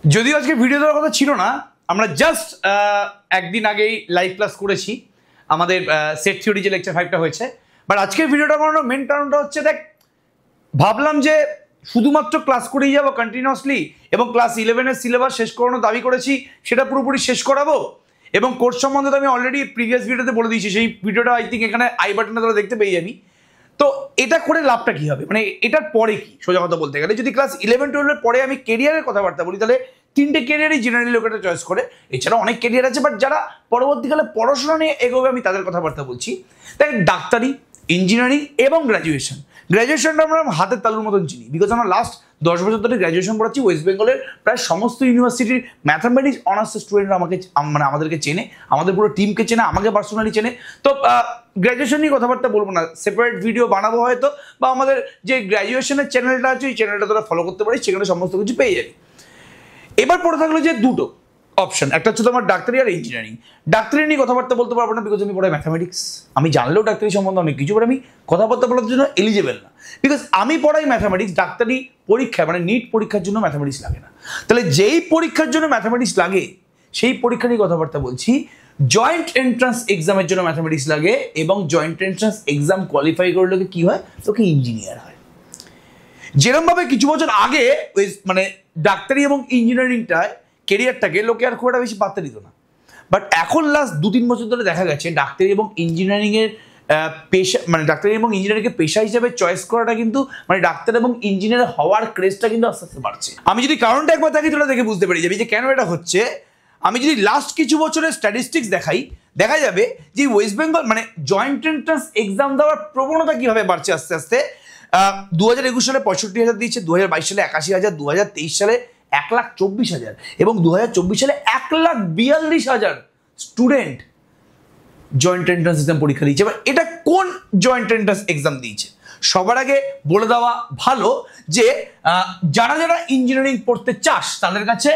যদিও আজকে ভিডিও দেওয়ার কথা ছিল না, আমরা জাস্ট একদিন আগেই লাইভ ক্লাস করেছি আমাদের সেট থিওরি যে লেকচার 5টা হয়েছে। বাট আজকের ভিডিওটা বানানোর মেন কারণটা হচ্ছে, দেখ ভাবলাম যে শুধুমাত্র ক্লাস করেই যাবো কন্টিনিউয়াসলি এবং ক্লাস 11-এর সিলেবাস শেষ করানোর দাবি করেছি, সেটা পুরোপুরি শেষ করাবো। এবং কোর্স সম্বন্ধে তো আমি অলরেডি প্রিভিয়াস ভিডিওতে বলে দিয়েছি, সেই ভিডিওটা আই থিঙ্ক এখানে আই বাটনে তোরা দেখতে পেয়ে যাবি। তো এটা করে লাভটা কি হবে, মানে এটার পরে কি, সোজা কথা বলতে গেলে যদি ক্লাস 11-12-এর পরে আমি কেরিয়ারের কথাবার্তা বলি, তাহলে 3টে কেরিয়ারই জেনারেলি লোকেরা চয়েস করে। এছাড়া অনেক কেরিয়ার আছে, বাট যারা পরবর্তীকালে পড়াশোনা নিয়ে এগোবে আমি তাদের কথাবার্তা বলছি। তাই ডাক্তারি, ইঞ্জিনিয়ারিং এবং গ্র্যাজুয়েশনটা আমরা হাতের তালুর মতন চিনি, বিকজ আমরা লাস্ট 10 বছর ধরে গ্র্যাজুয়েশন পড়াচ্ছি। ওয়েস্ট বেঙ্গলের প্রায় সমস্ত ইউনিভার্সিটির ম্যাথামেটিক্স অনার্সের স্টুডেন্টরা আমাদেরকে চেনে, আমাদের পুরো টিমকে চেনে, আমাকে পার্সোনালি চেনে। তো গ্র্যাজুয়েশন নিয়ে কথাবার্তা বলবো না, সেপারেট ভিডিও বানাবো হয়তো, বা আমাদের যে গ্র্যাজুয়েশনের চ্যানেলটা আছে ওই চ্যানেলটা তোরা ফলো করতে পারিস, সেখানে সমস্ত কিছু পেয়ে যাবি। এবার পড়ে থাকলো যে দুটো অপশন, একটা হচ্ছে তোমার ডাক্তারি আর ইঞ্জিনিয়ারিং। ডাক্তারি নিয়ে কথাবার্তা বলতে পারবো না, বিকজ আমি পড়াই ম্যাথামেটিক্স। আমি জানলেও ডাক্তারি সম্বন্ধে অনেক কিছু, আমি কথাবার্তা বলার জন্য এলিজেবল না, বিকজ আমি পড়াই ম্যাথামেটিক্স। ডাক্তারি পরীক্ষা মানে নিট পরীক্ষার জন্য ম্যাথামেটিক্স লাগে না। তাহলে যেই পরীক্ষার জন্য ম্যাথামেটিক্স লাগে সেই পরীক্ষা নিয়ে কথাবার্তা বলছি। জয়েন্ট এন্ট্রান্স এক্সামের জন্য ম্যাথামেটিক্স লাগে, এবং জয়েন্ট এন্ট্রান্স এক্সাম কোয়ালিফাই করলে কি হয়, তোকে ইঞ্জিনিয়ার হয়। যেরমভাবে কিছু বছর আগে ওই মানে ডাক্তারি এবং ইঞ্জিনিয়ারিংটায় কেরিয়ারটাকে লোকে আর খুব একটা বেশি পাত্তা দিত না, বাট এখন লাস্ট 2-3 বছর ধরে দেখা গেছে ডাক্তারি এবং ইঞ্জিনিয়ারিংয়ের পেশা, মানে ডাক্তারি এবং ইঞ্জিনিয়ারিংকে পেশা হিসেবে চয়েস করাটা কিন্তু, মানে ডাক্তার এবং ইঞ্জিনিয়ার হওয়ার ক্রেজটা কিন্তু আস্তে আস্তে বাড়ছে। আমি যদি কারণটা একবার থাকি তোরা দেখে বুঝতে পেরে যাবি যে কেন এটা হচ্ছে। আমি যদি লাস্ট কিছু বছরের স্ট্যাটিস্টিক্স দেখাই, দেখা যাবে যে ওয়েস্ট বেঙ্গল মানে জয়েন্ট এন্ট্রান্স এক্সাম দেওয়ার প্রবণতা কীভাবে বাড়ছে আস্তে আস্তে। 2021 সালে 65,000 দিয়েছে, 2022 সালে 81,000, 2023 সালে 1,24,000 এবং 2024 সালে 1,42,000 স্টুডেন্ট জয়েন্ট এন্ট্রান্স এক্সাম পরীক্ষা দিয়েছে। এবার এটা কোন জয়েন্ট এন্ট্রান্স এক্সাম দিয়েছে সবার আগে বলে দেওয়া ভালো, যে যারা যারা ইঞ্জিনিয়ারিং পড়তে চাস তাদের কাছে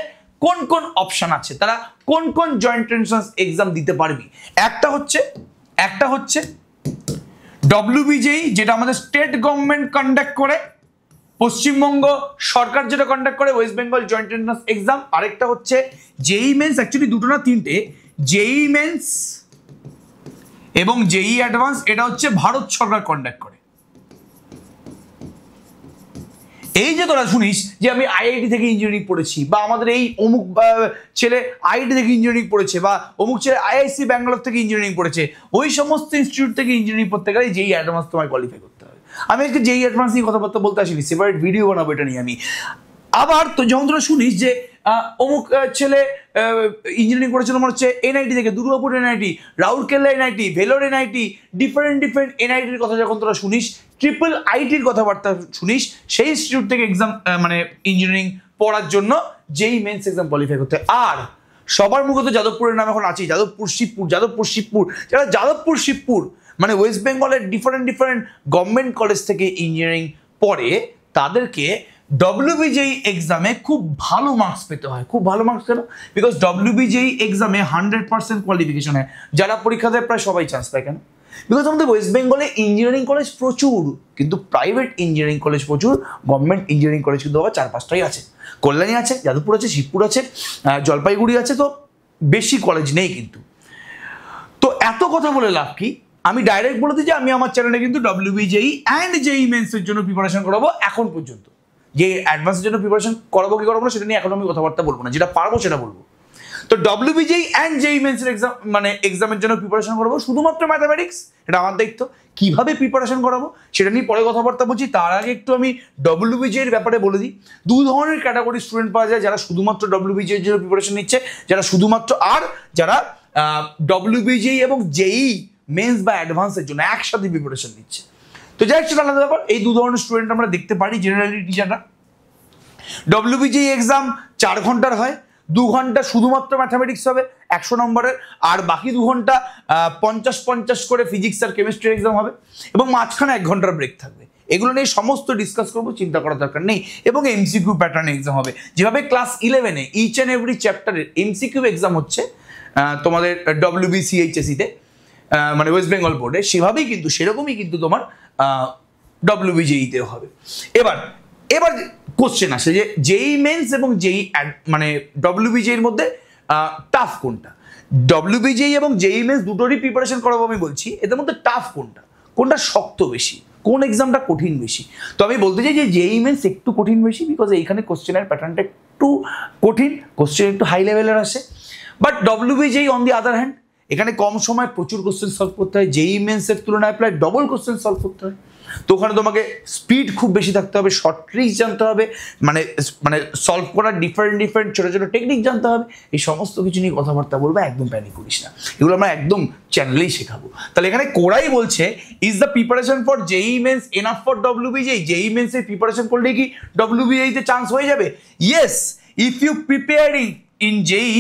কোন কোন অপশন আছে, তারা কোন কোন জয়েন্ট এন্ট্রান্স এক্সাম দিতে পারবি। একটা হচ্ছে WBJEE, যেটা আমাদের স্টেট গভর্নমেন্ট কন্ডাক্ট করে, পশ্চিমবঙ্গ সরকার যেটা কন্ডাক্ট করে, West Bengal joint entrance exam. আরেকটা হচ্ছে JEE মেন্স, অ্যাকচুয়ালি দুটো না তিনটে, JEE মেন্স এবং JEE অ্যাডভান্স, এটা হচ্ছে ভারত সরকার কন্ডাক্ট করে। এই যে তোরা শুনিস যে আমি IIT থেকে ইঞ্জিনিয়ারিং পড়েছি, বা আমাদের এই অমুক ছেলে IIT থেকে ইঞ্জিনিয়ারিং পড়েছে, বা অমুক ছেলে IIC ব্যাঙ্গালোর থেকে ইঞ্জিনিয়ারিং পড়েছে, ওই সমস্ত ইনস্টিটিউট থেকে ইঞ্জিনিয়ারিং পড়তে গেলে JEE অ্যাডভান্স তোমায় কোয়ালিফাই করতে হবে। আমি আজকে JEE অ্যাডভান্স নিয়ে কথাবার্তা বলতে আসিনি, সেপারেট ভিডিও বানাবো এটা নিয়ে আমি। আবার তো যখন তোরা শুনিস যে অমুক ছেলে ইঞ্জিনিয়ারিং করেছে তোমার হচ্ছে NIT থেকে, Durgapur NIT, Rourkela NIT, Vellore NIT, different NITর কথা যখন তোরা শুনিস, ট্রিপল ITর কথাবার্তা শুনিস, সেই ইনস্টিটিউট থেকে এক্সাম মানে ইঞ্জিনিয়ারিং পড়ার জন্য JEE মেন্স এক্সাম কোয়ালিফাই করতে। আর সবার মুখে তো যাদবপুরের নাম এখন আছেই, যাদবপুর শিবপুর, যারা যাদবপুর শিবপুর মানে ওয়েস্ট বেঙ্গলের ডিফারেন্ট গভর্নমেন্ট কলেজ থেকে ইঞ্জিনিয়ারিং পড়ে, তাদেরকে WBJEE এক্সামে খুব ভালো মার্কস পেতে হয়। খুব ভালো মার্কস কেন? বিকজ WBJEE এক্সামে 100% কোয়ালিফিকেশন হয়, যারা পরীক্ষা দেয় প্রায় সবাই চান্স পায়। কেন? বিকজ আমাদের ওয়েস্ট বেঙ্গলে ইঞ্জিনিয়ারিং কলেজ প্রচুর, কিন্তু প্রাইভেট ইঞ্জিনিয়ারিং কলেজ প্রচুর, গভর্নমেন্ট ইঞ্জিনিয়ারিং কলেজ কিন্তু আবার 4-5টাই আছে। কল্যাণী আছে, যাদবপুর আছে, শিবপুর আছে, জলপাইগুড়ি আছে, তো বেশি কলেজ নেই কিন্তু। তো এত কথা বলে লাভ কি? আমি ডাইরেক্ট বলে দিই যে আমি আমার চ্যানেলে কিন্তু WBJEE অ্যান্ড JEE মেন্সের জন্য প্রিপারেশন করাবো এখন পর্যন্ত। যে অ্যাডভান্সের জন্য প্রিপারেশন করাবো কি করাবো না সেটা নিয়ে এখন আমি কথাবার্তা বলবো না, যেটা পারবো সেটা বলবো। তো WBJEE অ্যান্ড JEE মেন্সের এক্সাম মানে এক্সামের জন্য প্রিপারেশন করাবো শুধুমাত্র ম্যাথামেটিক্স, এটা আমার দায়িত্ব। কিভাবে প্রিপারেশন করাবো সেটা নিয়ে পরে কথাবার্তা বলছি, তার আগে একটু আমি WBJEE ব্যাপারে বলে দিই। 2 ধরনের ক্যাটাগরি স্টুডেন্ট পাওয়া যায়, যারা শুধুমাত্র WBJEE জন্য প্রিপারেশন নিচ্ছে, যারা শুধুমাত্র, আর যারা WBJEE এবং JEE মেন্স বা অ্যাডভান্সের জন্য একসাথে প্রিপারেশন নিচ্ছে। তো যাই হোক, সেটা আলাদা ব্যাপার। এই 2 ধরনের স্টুডেন্ট আমরা দেখতে পারি জেনারেলি টিচাররা। WBJEE এক্সাম 4 ঘন্টার হয়, 2 ঘন্টা শুধুমাত্র ম্যাথামেটিক্স হবে 100 নম্বরের, আর বাকি 2 ঘন্টা 50-50 করে ফিজিক্স আর কেমিস্ট্রির এক্সাম হবে, এবং মাঝখানে 1 ঘন্টার ব্রেক থাকবে। এগুলো নিয়ে সমস্ত ডিসকাস করবো, চিন্তা করার দরকার নেই। এবং MCQ প্যাটার্ন এক্সাম হবে, যেভাবে ক্লাস 11-এ ইচ অ্যান্ড এভরি চ্যাপ্টারের MCQ এক্সাম হচ্ছে তোমাদের WBCHSE-তে মানে ওয়েস্ট বেঙ্গল বোর্ডে, সেভাবেই কিন্তু সেরকমই কিন্তু তোমার WBJEE-তেও হবে। এবার কোশ্চেন আসে যে জেই মেন্স এবং জেই মানে ডব্লিউবিজেই এর মধ্যে টাফ কোনটা। ডব্লিউবিজেই এবং জেই মেন্স দুটোরই প্রিপারেশন করাবো আমি বলছি, এদের মধ্যে টাফ কোনটা, কোনটা শক্ত বেশি, কোন এক্সামটা কঠিন বেশি। তো আমি বলতে চাই যে জেই মেন্স একটু কঠিন বেশি, বিকজ এইখানে কোশ্চেনের প্যাটার্নটা একটু কঠিন, কোশ্চেন একটু হাই লেভেলের আসে। But WBJEE on the other hand এখানে কম সময় প্রচুর কোশ্চেন সলভ করতে হয়, জেই মেন্সের তুলনায় প্রায় ডবল কোশ্চেন সলভ করতে হয়। তো ওখানে তোমাকে স্পিড খুব বেশি থাকতে হবে, শর্ট ট্রিক্স জানতে হবে, মানে মানে সলভ করার ডিফারেন্ট ছোটো ছোটো টেকনিক জানতে হবে। এই সমস্ত কিছু নিয়ে কথাবার্তা বলবো, একদম প্যানিক করিস না, এগুলো আমরা একদম চ্যানেলেই শেখাবো। তাহলে এখানে কোরাই বলছে is the preparation for JEE mains enough for WBJEE? JEE মেন্সের প্রিপারেশন করলে কি ডব্লিউবিজেইতে চান্স হয়ে যাবে? Yes, if you preparing in JEE,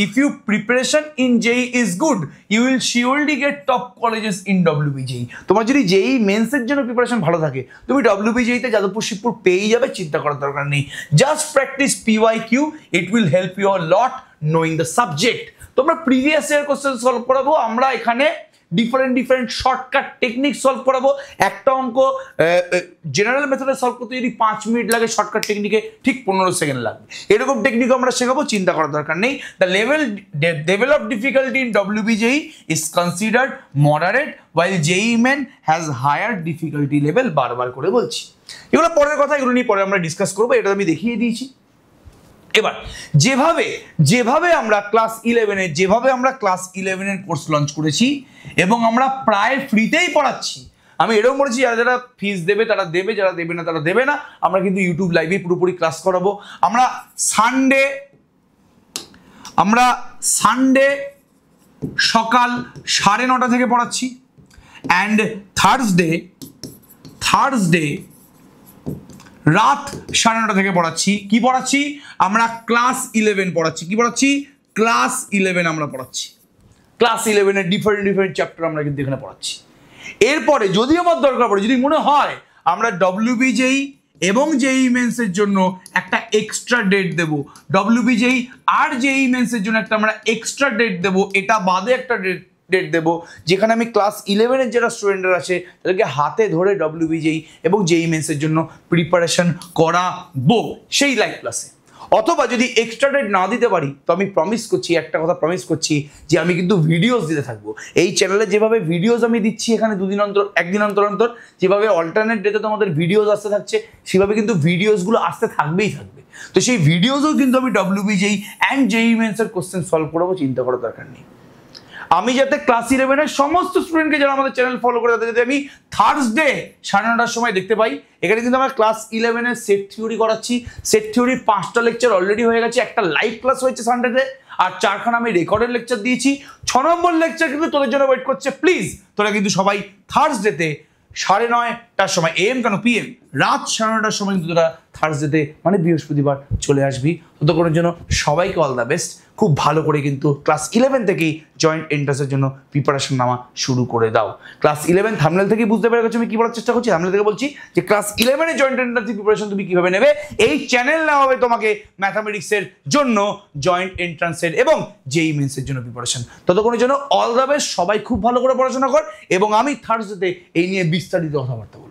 if your preparation in JEE is good, you will surely get top colleges in WBJEE. তোমার যদি JEE মেন্সের জন্য preparation ভালো থাকে, তুমি WBJEE তে যাদবপুর শিবপুর পেয়ে যাবে, চিন্তা করার দরকার নেই। Just practice PYQ, it will help you a lot knowing the subject. তোমরা প্রিভিয়াস ইয়ার কোশ্চেন সলভ করাবো, আমরা এখানে ডিফারেন্ট শর্টকাট টেকনিক সলভ করাবো। একটা অঙ্ক জেনারেল মেথডে সলভ করতে যদি 5 মিনিট লাগে, শর্টকাট টেকনিকে ঠিক 15 সেকেন্ড লাগবে। এরকম টেকনিক আমরা শেখাবো, চিন্তা করার দরকার নেই। The level of difficulty in WBJEE is considered moderate while JEE main has higher difficulty level. বারবার করে বলছি, এগুলো পরের কথা, এগুলো নিয়ে পরে আমরা ডিসকাস করবো, এটা আমি দেখিয়ে দিয়েছি। এবার যেভাবে আমরা ক্লাস 11 কোর্স লঞ্চ করেছি এবং আমরা প্রায় ফ্রিতেই পড়াচ্ছি। আমি এরকম বলেছি যারা ফিস দেবে তারা দেবে, যারা দেবে না তারা দেবে না। আমরা কিন্তু ইউটিউব লাইভে পুরোপুরি ক্লাস করাবো। আমরা সানডে সকাল 9:30 থেকে পড়াচ্ছি, অ্যান্ড থার্সডে রাত 9:30 থেকে পড়াচ্ছি। কি পড়াচ্ছি? আমরা ক্লাস 11 পড়াচ্ছি। কি পড়াচ্ছি? ক্লাস 11 আমরা পড়াচ্ছি। ক্লাস 11 ডিফারেন্ট চ্যাপ্টার আমরা কিন্তু এখানে পড়াচ্ছি। এরপরে যদি আমার দরকার পড়ে, যদি মনে হয় আমরা WBJEE এবং JEE মেন্সের জন্য একটা এক্সট্রা ডেট দেবো, WBJEE আর JEE মেন্সের জন্য একটা আমরা এক্সট্রা ডেট দেবো, এটা বাদে একটা ডেট দেবো যেখানে আমি ক্লাস 11 যারা স্টুডেন্টরা আছে তাদেরকে হাতে ধরে WBJEE এবং JEE মেন্সের জন্য প্রিপারেশন করাবো সেই লাইভ ক্লাসে। অথবা যদি এক্সট্রা ডেট না দিতে পারি, তো আমি প্রমিস করছি, একটা কথা প্রমিস করছি, যে আমি কিন্তু ভিডিওস দিতে থাকবো এই চ্যানেলে। যেভাবে ভিডিওস আমি দিচ্ছি এখানে 2 দিন অন্তর, 1 দিন অন্তর, যেভাবে অল্টারনেট ডেতে তোমাদের ভিডিওস আসতে থাকছে, সেভাবে কিন্তু ভিডিওসগুলো আসতে থাকবে। তো সেই ভিডিওসও কিন্তু আমি WBJEE অ্যান্ড JEE মেন্সের কোশ্চেন সলভ করবো, চিন্তা করার দরকার নেই। আমি যাতে ক্লাস 11 সমস্ত স্টুডেন্টকে যারা আমাদের চ্যানেল ফলো করে তাদের যাতে আমি থার্সডে 9:30 সময় দেখতে পাই। এখানে কিন্তু আমরা ক্লাস 11 সেট থিওরি করাচ্ছি। সেট থিওরির 5টা লেকচার অলরেডি হয়ে গেছে, একটা লাইভ ক্লাস হয়েছে সানডেতে, আর 4খানা আমি রেকর্ডেড লেকচার দিয়েছি। 6 নম্বর লেকচার কিন্তু তোদের জন্য ওয়েট করছে। প্লিজ তোরা কিন্তু সবাই থার্সডেতে 9:30টার সময়, AM কেন PM, রাত 9:30টার সময় কিন্তু তোরা থার্সডেতে মানে বৃহস্পতিবার চলে আসবি। ততক্ষণের জন্য সবাইকে অল দ্য বেস্ট। খুব ভালো করে কিন্তু ক্লাস 11 থেকেই জয়েন্ট এন্ট্রান্সের জন্য প্রিপারেশন নেওয়া শুরু করে দাও। ক্লাস 11 থাম্বনেল থেকেই বুঝতে পেরে গেছো আমি কি বলার চেষ্টা করছি। থাম্বনেল থেকে বলছি যে ক্লাস 11 জয়েন্ট এন্ট্রান্সের প্রিপারেশন তুমি কিভাবে নেবে। এই চ্যানেল নেওয়া হবে তোমাকে ম্যাথামেটিক্সের জন্য, জয়েন্ট এন্ট্রান্সের এবং JEE মেন্সের জন্য প্রিপারেশন। ততক্ষণের জন্য অল দ্য বেস্ট। সবাই খুব ভালো করে পড়াশোনা কর এবং আমি থার্সডেতে এই নিয়ে বিস্তারিত কথাবার্তা বলবো।